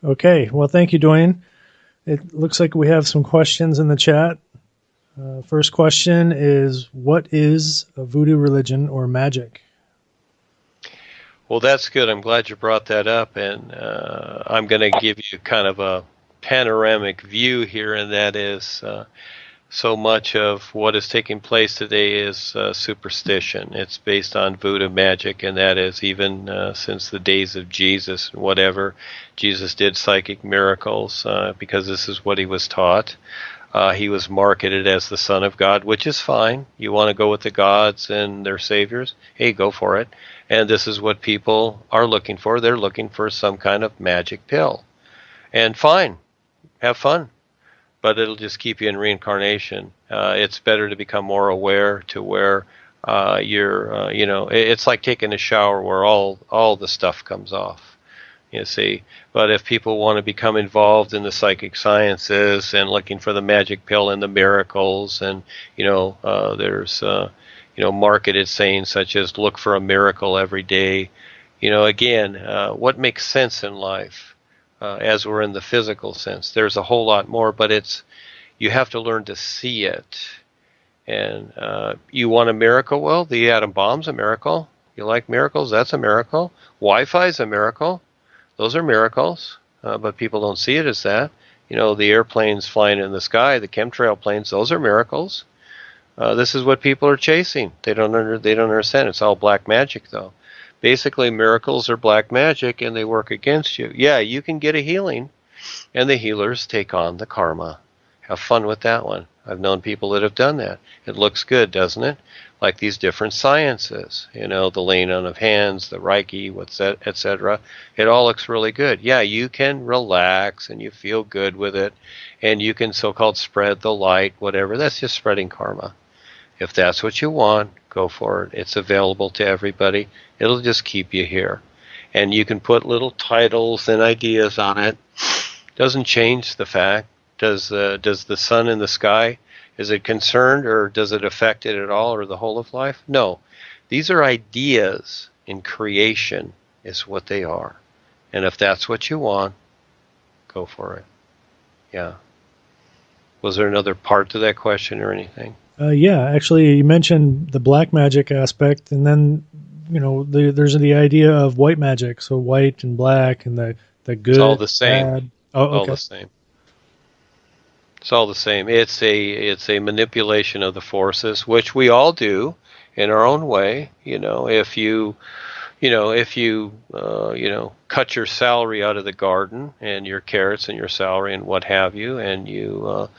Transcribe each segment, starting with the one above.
Okay, well, thank you, Duane. It looks like we have some questions in the chat. First question is, what is a voodoo religion or magic? Well, that's good. I'm glad you brought that up, and I'm going to give you kind of a panoramic view here, and that is so much of what is taking place today is superstition. It's based on voodoo magic, and that is even since the days of Jesus and whatever. Jesus did psychic miracles because this is what he was taught. He was marketed as the Son of God, which is fine. You want to go with the gods and their saviors? Hey, go for it. And this is what people are looking for. They're looking for some kind of magic pill. And fine, have fun. But it'll just keep you in reincarnation. It's better to become more aware to where you're, it's like taking a shower where all the stuff comes off. You see, but if people want to become involved in the psychic sciences and looking for the magic pill and the miracles, and there's marketed sayings such as "look for a miracle every day." Again, what makes sense in life, as we're in the physical sense. There's a whole lot more, but you have to learn to see it. And you want a miracle? Well, the atom bomb's a miracle. You like miracles? That's a miracle. Wi-Fi's a miracle. Those are miracles, but people don't see it as that. The airplanes flying in the sky, the chemtrail planes, those are miracles. This is what people are chasing. They don't understand. It's all black magic, though. Basically, miracles are black magic, and they work against you. Yeah, you can get a healing, and the healers take on the karma. Have fun with that one. I've known people that have done that. It looks good, doesn't it? Like these different sciences, the laying on of hands, the Reiki, etc. It all looks really good. Yeah, you can relax and you feel good with it, and you can so-called spread the light, whatever. That's just spreading karma. If that's what you want, go for it. It's available to everybody. It'll just keep you here. And you can put little titles and ideas on it. Doesn't change the fact. Does the sun in the sky, is it concerned, or does it affect it at all, or the whole of life? No. These are ideas in creation is what they are. And if that's what you want, go for it. Yeah. Was there another part to that question or anything? Yeah, actually, you mentioned the black magic aspect, and then, there's the idea of white magic. So white and black and the good, it's all the same. bad. Oh, okay. All the same. It's all the same. It's a manipulation of the forces, which we all do in our own way. If you cut your salary out of the garden and your carrots and your celery and what have you, and you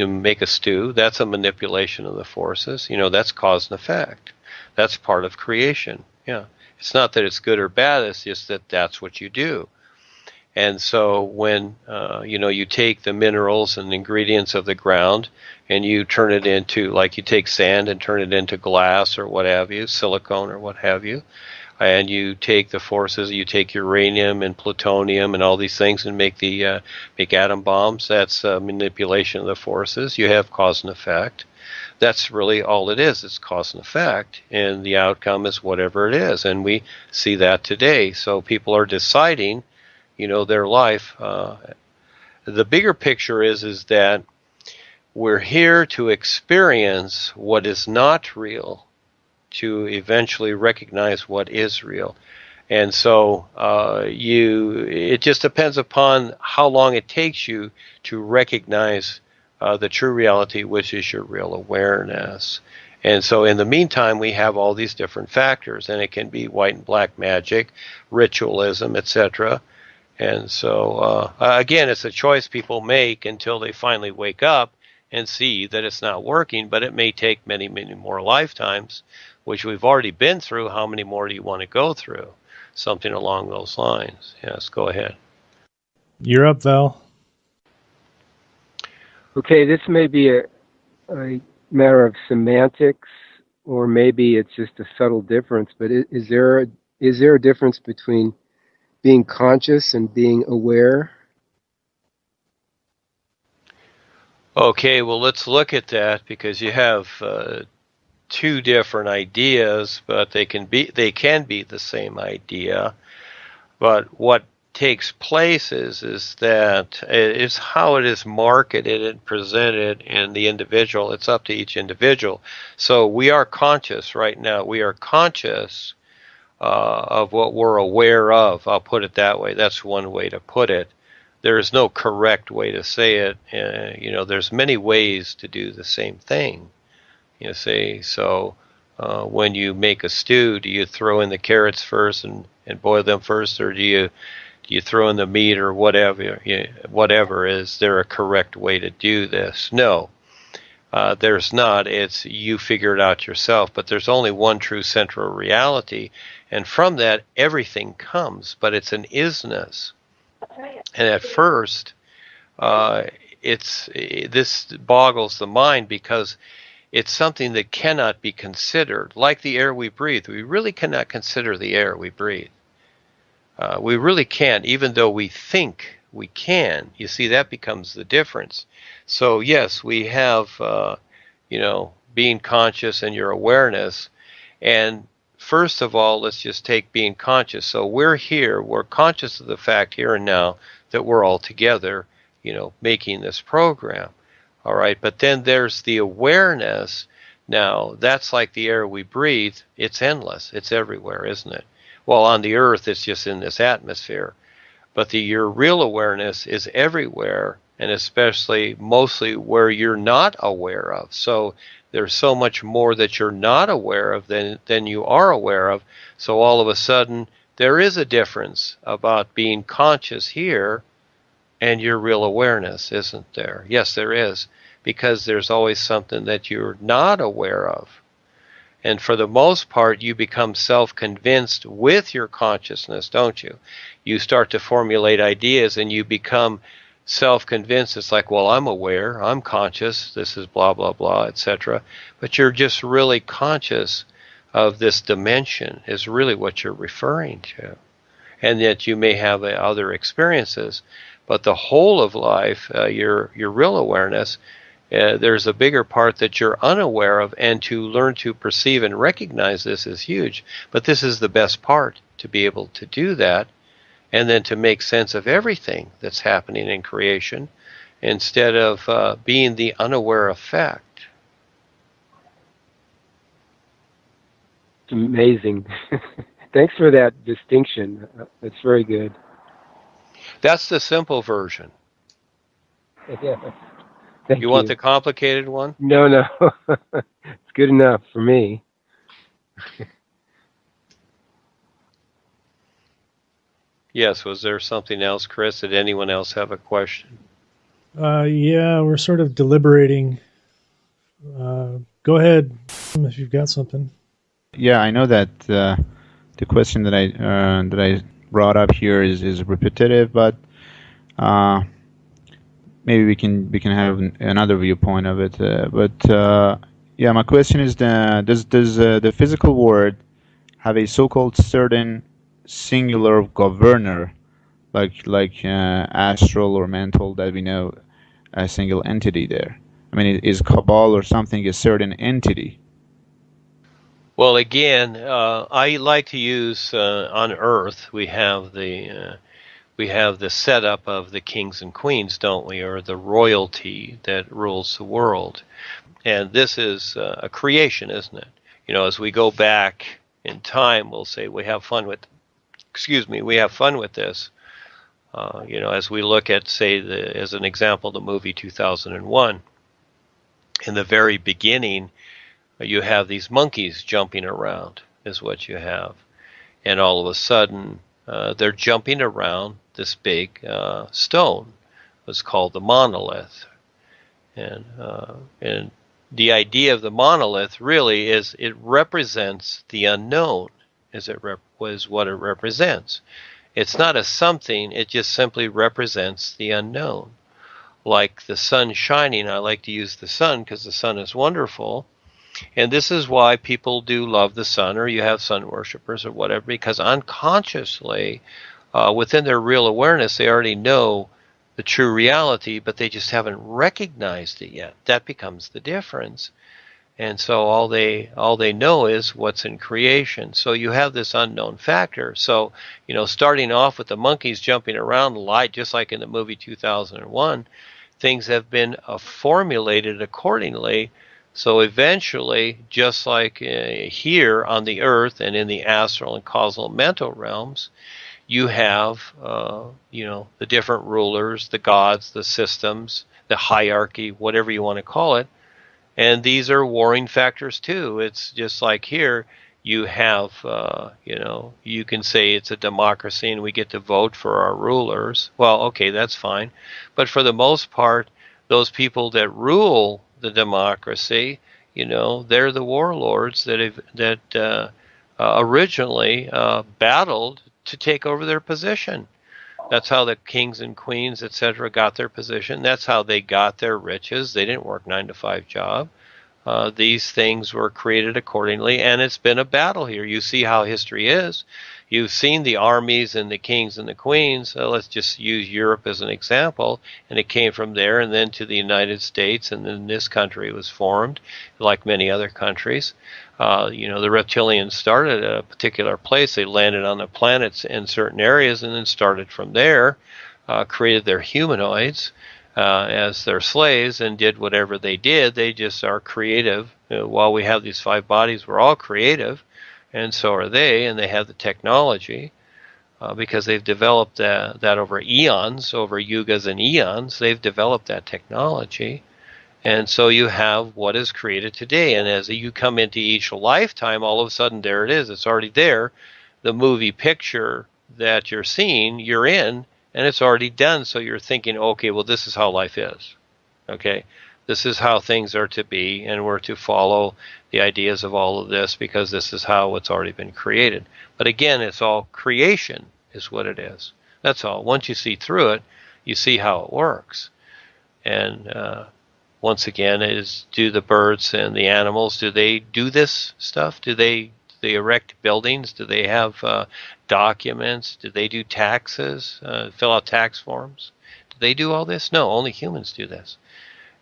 make a stew, that's a manipulation of the forces. That's cause and effect. That's part of creation. Yeah. It's not that it's good or bad. It's just that that's what you do. And so when you take the minerals and ingredients of the ground and you turn it into, like you take sand and turn it into glass or what have you, silicone or what have you, and you take the forces, you take uranium and plutonium and all these things and make atom bombs, that's manipulation of the forces. You have cause and effect. That's really all it is. It's cause and effect, and the outcome is whatever it is. And we see that today. So people are deciding their life. The bigger picture is that we're here to experience what is not real, to eventually recognize what is real. And so it just depends upon how long it takes you to recognize the true reality, which is your real awareness. And so in the meantime, we have all these different factors, and it can be white and black magic, ritualism, etc. And so, again, it's a choice people make until they finally wake up and see that it's not working, but it may take many, many more lifetimes, which we've already been through. How many more do you want to go through? Something along those lines. Yes, go ahead. You're up, Val. Okay, this may be a matter of semantics, or maybe it's just a subtle difference, but is there a difference between being conscious and being aware? Okay, well, let's look at that, because you have two different ideas, but they can be the same idea. But what takes place is that it's how it is marketed and presented in the individual. It's up to each individual. So we are conscious right now. We are conscious of what we're aware of. I'll put it that way. That's one way to put it. There is no correct way to say it. There's many ways to do the same thing. You see, so when you make a stew, do you throw in the carrots first and boil them first, or do you throw in the meat or whatever? Whatever. Is there a correct way to do this? No, there's not. It's you figure it out yourself. But there's only one true central reality, and from that everything comes. But it's an isness, and at first, this boggles the mind because it's something that cannot be considered. Like the air we breathe, we really cannot consider the air we breathe. We really can't, even though we think we can. You see, that becomes the difference. So yes, we have, being conscious and your awareness. And first of all, let's just take being conscious. So we're here, we're conscious of the fact here and now that we're all together, making this program. All right, but then there's the awareness. Now, that's like the air we breathe. It's endless. It's everywhere, isn't it? Well, on the earth, it's just in this atmosphere. But your real awareness is everywhere, and especially mostly where you're not aware of. So there's so much more that you're not aware of than you are aware of. So all of a sudden, there is a difference about being conscious here and your real awareness, isn't there? Yes, there is, because there's always something that you're not aware of. And for the most part, you become self-convinced with your consciousness, don't you? You start to formulate ideas and you become self-convinced. It's like, well, I'm aware, I'm conscious, this is blah, blah, blah, etc. But you're just really conscious of this dimension is really what you're referring to. And that you may have other experiences. But the whole of life, your real awareness, there's a bigger part that you're unaware of, and to learn to perceive and recognize this is huge. But this is the best part, to be able to do that, and then to make sense of everything that's happening in creation, instead of being the unaware effect. It's amazing. Thanks for that distinction. That's very good. That's the simple version. Yeah. Thank you. Want the complicated one? No. It's good enough for me. Yes, was there something else, Chris? Did anyone else have a question? Yeah, we're sort of deliberating. Go ahead if you've got something. Yeah, I know that the question that I brought up here is repetitive, but maybe we can have another viewpoint of it. Yeah, my question is: does the physical world have a so-called certain singular governor, like astral or mental, that we know a single entity there? I mean, is Cabal or something a certain entity? Well, again, I like to use on Earth. We have the setup of the kings and queens, don't we, or the royalty that rules the world, and this is a creation, isn't it? As we go back in time, we'll say we have fun with. We have fun with this. As we look at, say, as an example, the movie 2001. In the very beginning, you have these monkeys jumping around, is what you have. And all of a sudden, they're jumping around this big stone. It's called the monolith. And the idea of the monolith really is it represents the unknown, is what it represents. It's not a something, it just simply represents the unknown. Like the sun shining, I like to use the sun because the sun is wonderful. And this is why people do love the sun, or you have sun worshipers or whatever, because unconsciously, within their real awareness, they already know the true reality, but they just haven't recognized it yet. That becomes the difference. And so all they know is what's in creation. So you have this unknown factor. So, starting off with the monkeys jumping around a lot, just like in the movie 2001, things have been formulated accordingly. So eventually, just like here on the earth and in the astral and causal and mental realms, you have, the different rulers, the gods, the systems, the hierarchy, whatever you want to call it. And these are warring factors too. It's just like here, you have, you can say it's a democracy and we get to vote for our rulers. Well, okay, that's fine. But for the most part, those people that rule the democracy, they're the warlords that originally battled to take over their position. That's how the kings and queens, etc., got their position. That's how they got their riches. They didn't work 9-to-5 job. These things were created accordingly, and it's been a battle here. You see how history is. You've seen the armies and the kings and the queens. Let's just use Europe as an example, and it came from there and then to the United States, and then this country was formed, like many other countries. The reptilians started at a particular place. They landed on the planets in certain areas and then started from there, created their humanoids as their slaves and did whatever they did. They just are creative. While we have these 5 bodies, we're all creative, and so are they, and they have the technology because they've developed that over eons, over yugas and eons. They've developed that technology. And so you have what is created today. And as you come into each lifetime, all of a sudden, there it is. It's already there. The movie picture that you're seeing, you're in, and it's already done. So you're thinking, okay, well, this is how life is. Okay, this is how things are to be, and we're to follow the ideas of all of this because this is how it's already been created. But again, it's all creation is what it is. That's all. Once you see through it, you see how it works. And once again, do the birds and the animals, do they do this stuff? Do they erect buildings? Do they have documents? Do they do taxes, fill out tax forms? Do they do all this? No, only humans do this.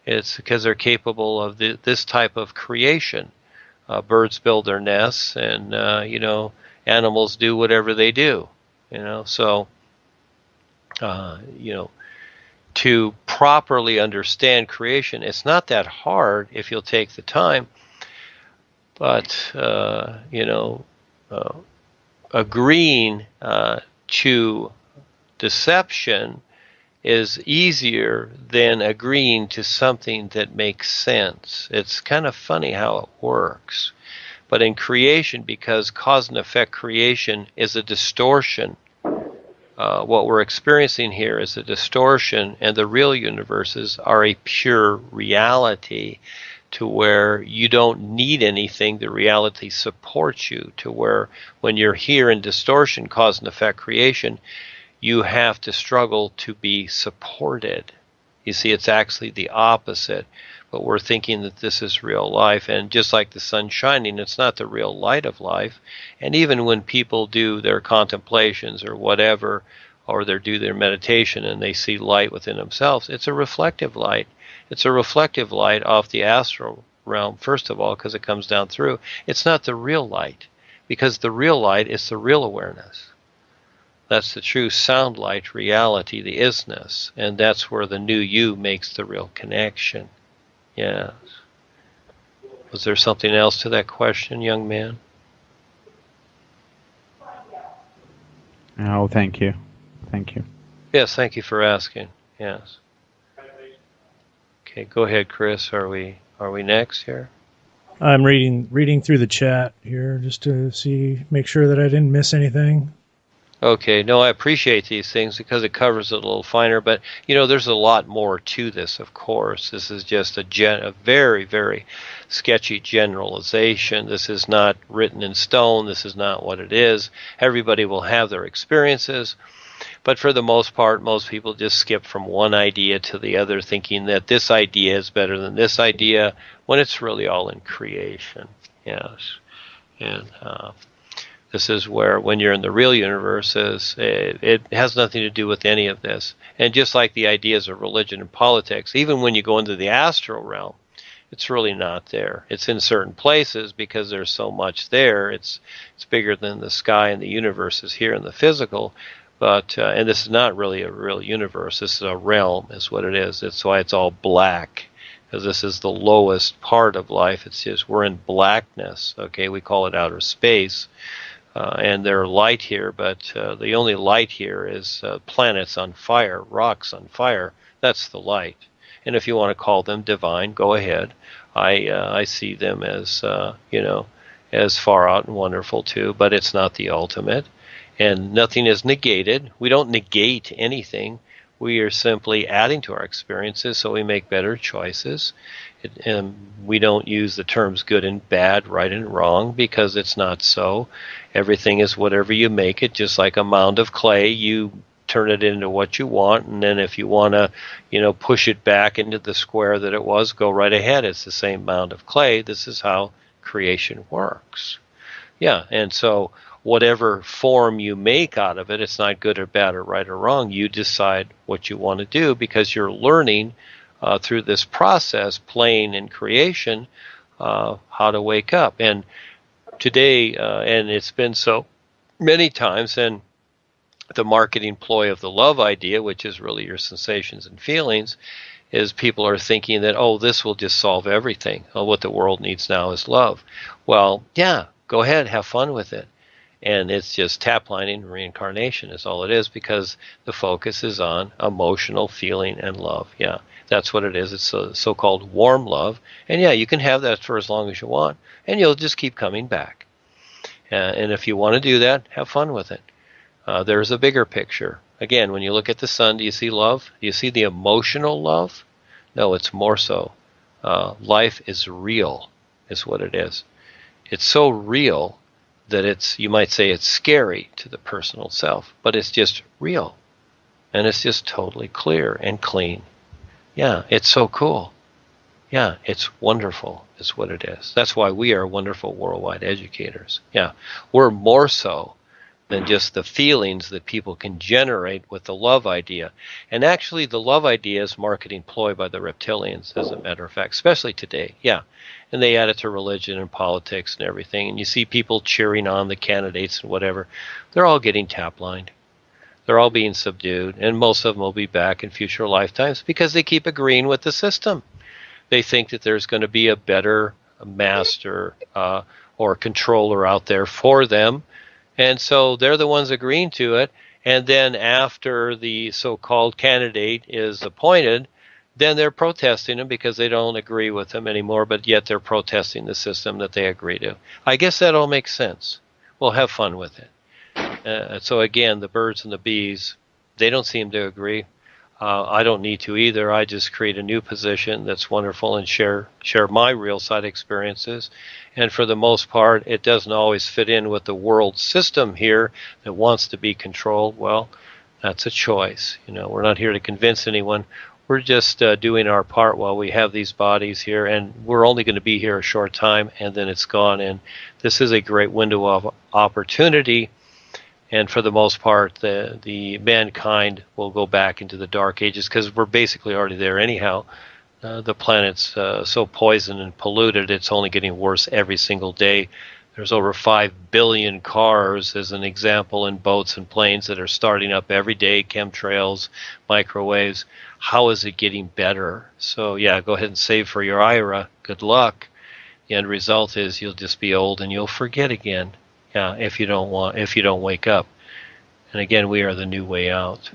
It's because they're capable of this type of creation. Birds build their nests, and animals do whatever they do. So to properly understand creation, it's not that hard if you'll take the time. But agreeing to deception is easier than agreeing to something that makes sense. It's kind of funny how it works. But in creation, because cause and effect creation is a distortion, what we're experiencing here is a distortion, and the real universes are a pure reality to where you don't need anything. The reality supports you to where when you're here in distortion, cause and effect creation, you have to struggle to be supported. You see, it's actually the opposite. But we're thinking that this is real life, and just like the sun shining, it's not the real light of life. And even when people do their contemplations or whatever, or they do their meditation and they see light within themselves, it's a reflective light. It's a reflective light off the astral realm, first of all, because it comes down through. It's not the real light, because the real light is the real awareness. That's the true sound light reality, the isness, and that's where the new you makes the real connection. Yes. Was there something else to that question, young man? Oh, thank you. Thank you. Yes, thank you for asking. Yes. Okay, go ahead, Chris. Are we next here? I'm reading through the chat here just to make sure that I didn't miss anything. Okay, no, I appreciate these things because it covers it a little finer, but there's a lot more to this, of course. This is just a very, very sketchy generalization. This is not written in stone. This is not what it is. Everybody will have their experiences, but for the most part, most people just skip from one idea to the other, thinking that this idea is better than this idea, when it's really all in creation. Yes. And this is where, when you're in the real universe, it has nothing to do with any of this. And just like the ideas of religion and politics, even when you go into the astral realm, It's really not there. It's in certain places because there's so much there. It's bigger than the sky and the universe is here in the physical. But and this is not really a real universe. This is a realm, is what it is. That's why it's all black, because this is the lowest part of life. It's just we're in blackness. Okay, we call it outer space, and there's light here, but the only light here is planets on fire, rocks on fire. That's the light. And if you want to call them divine, go ahead. I see them as as far out and wonderful too, but it's not the ultimate. And nothing is negated. We don't negate anything. We are simply adding to our experiences so we make better choices. And we don't use the terms good and bad, right and wrong, because it's not so. Everything is whatever you make it, just like a mound of clay. You turn it into what you want, and then if you want to, push it back into the square that it was, go right ahead. It's the same mound of clay. This is how creation works. Yeah, and so whatever form you make out of it, it's not good or bad or right or wrong. You decide what you want to do because you're learning through this process, playing in creation, how to wake up. And today, and it's been so many times, and the marketing ploy of the love idea, which is really your sensations and feelings, is people are thinking that, this will just solve everything. What the world needs now is love. Well, yeah, go ahead, have fun with it. And it's just taplining, reincarnation is all it is, because the focus is on emotional feeling and love. Yeah, that's what it is. It's a so-called warm love. And yeah, you can have that for as long as you want, and you'll just keep coming back. And if you want to do that, have fun with it. There's a bigger picture. Again, when you look at the sun, do you see love? Do you see the emotional love? No, it's more so. Life is real, is what it is. It's so real that you might say it's scary to the personal self, but it's just real. And it's just totally clear and clean. Yeah, it's so cool. Yeah, it's wonderful, is what it is. That's why we are wonderful worldwide educators. Yeah, we're more so than just the feelings that people can generate with the love idea. And actually, the love idea is marketing ploy by the reptilians, as a matter of fact, especially today. Yeah. And they add it to religion and politics and everything. And you see people cheering on the candidates and whatever. They're all getting tap-lined. They're all being subdued. And most of them will be back in future lifetimes because they keep agreeing with the system. They think that there's going to be a better master or controller out there for them. And so they're the ones agreeing to it. And then after the so-called candidate is appointed, then they're protesting him because they don't agree with him anymore, but yet they're protesting the system that they agree to. I guess that all makes sense. Well, have fun with it. So again, the birds and the bees, they don't seem to agree. I don't need to either. I just create a new position that's wonderful and share my real side experiences. And for the most part, it doesn't always fit in with the world system here that wants to be controlled. Well, that's a choice. We're not here to convince anyone. We're just doing our part while we have these bodies here, and we're only going to be here a short time, and then it's gone. And this is a great window of opportunity. And for the most part, the mankind will go back into the dark ages because we're basically already there anyhow. The planet's so poisoned and polluted, it's only getting worse every single day. There's over 5 billion cars, as an example, and boats and planes that are starting up every day, chemtrails, microwaves. How is it getting better? So yeah, go ahead and save for your IRA. Good luck. The end result is you'll just be old and you'll forget again. Yeah, if you don't wake up. And again, we are the new way out.